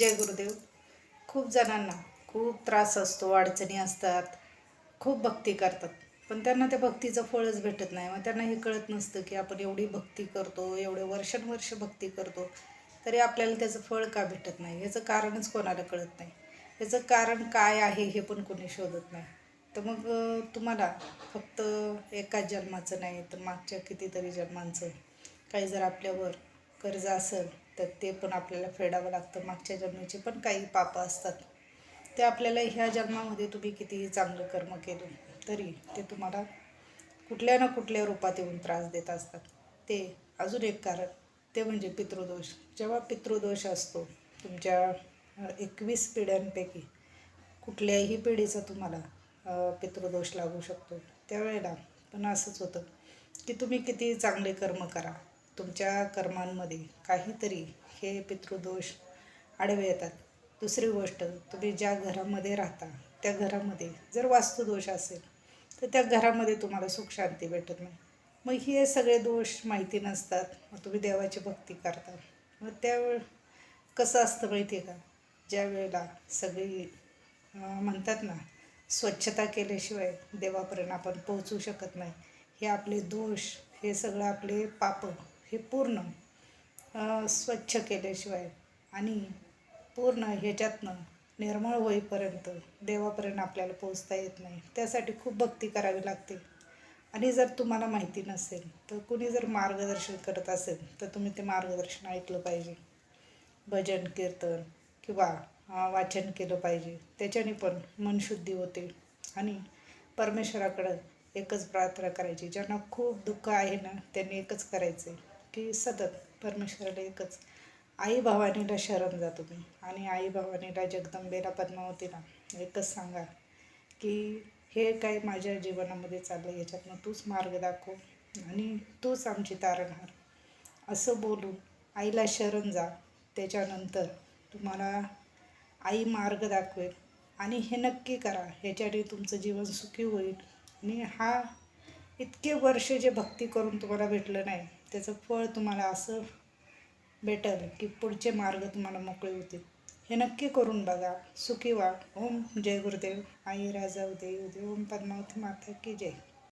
जय गुरुदेव. खूप जणांना खूप त्रास असतो, अडचणी असतात, खूप भक्ती करतात, पण त्यांना त्या भक्तीचं फळच भेटत नाही. मग त्यांना हे कळत नसतं की आपण एवढी भक्ती करतो, एवढे वर्षानुवर्ष भक्ती करतो, तरी आपल्याला त्याचं फळ का भेटत नाही. याचं कारणच कोणाला कळत नाही. याचं कारण काय आहे हे पण कोणी शोधत नाही. तर मग तुम्हाला फक्त एकाच जन्माचं नाही तर मागच्या कितीतरी जन्मांचं काही जर आपल्यावर कर्ज असेल तर ते पण आपल्याला फेडावं लागतं. मागच्या जन्माचे पण काही पापं असतात, ते आपल्याला ह्या जन्मामध्ये तुम्ही कितीही चांगलं कर्म केलं तरी ते तुम्हाला कुठल्या ना कुठल्या रूपात येऊन त्रास देत असतात. ते अजून एक कारण ते म्हणजे पितृदोष. जेव्हा पितृदोष असतो तुमच्या 21 पिढ्यांपैकी कुठल्याही पिढीचा तुम्हाला पितृदोष लागू शकतो. त्यावेळेला पण असंच होतं की तुम्ही किती चांगले कर्म करा, तुमच्या कर्मांमध्ये काहीतरी हे पितृदोष आडवे येतात. दुसरी गोष्ट, तुम्ही ज्या घरामध्ये राहता त्या घरामध्ये जर वास्तुदोष असेल तर त्या घरामध्ये तुम्हाला सुख शांती भेटत नाही. मग हे सगळे दोष माहिती नसतात, मग तुम्ही देवाची भक्ती करता. मग त्यावेळ कसं असतं माहिती आहे का, ज्या वेळेला सगळी म्हणतात ना, स्वच्छता केल्याशिवाय देवापर्यंत आपण पोहोचू शकत नाही. हे आपले दोष, हे सगळं आपले पाप हे पूर्ण स्वच्छ केल्याशिवाय आणि पूर्ण ह्याच्यातनं निर्मळ होईपर्यंत देवापर्यंत आपल्याला पोचता येत नाही. त्यासाठी खूप भक्ती करावी लागते. आणि जर तुम्हाला माहिती नसेल तर कुणी जर मार्गदर्शन करत असेल तर तुम्ही ते मार्गदर्शन ऐकलं पाहिजे. भजन कीर्तन किंवा वाचन केलं पाहिजे. त्याच्याने पण मनशुद्धी होते. आणि परमेश्वराकडं एकच प्रार्थना करायची. ज्यांना खूप दुःख आहे ना त्यांनी एकच करायचं की सतत परमेश्वराला एकच आई भवानीला शरण जा तुम्ही. आणि आई भवानीला, जगदंबेला, पद्मावतीला एकच सांगा की हे काय माझ्या जीवनामध्ये चाललं, याच्यातनं तूच मार्ग दाखव आणि तूच आमची तारणहार, असं बोलून आईला शरण जा. त्याच्यानंतर तुम्हाला आई मार्ग दाखवेल. आणि हे नक्की करा, ह्याच्याने तुमचं जीवन सुखी होईल. आणि इतके वर्ष जे भक्ती करून तुम्हाला भेटलं नाही त्याचं फळ तुम्हाला असं भेटेल की पुढचे मार्ग तुम्हाला मोकळे होतील. हे नक्की करून बघा. सुखी व्हा. ओम जय गुरुदेव. आई राजा उदय उदय. ओम पद्मावती माता की जय.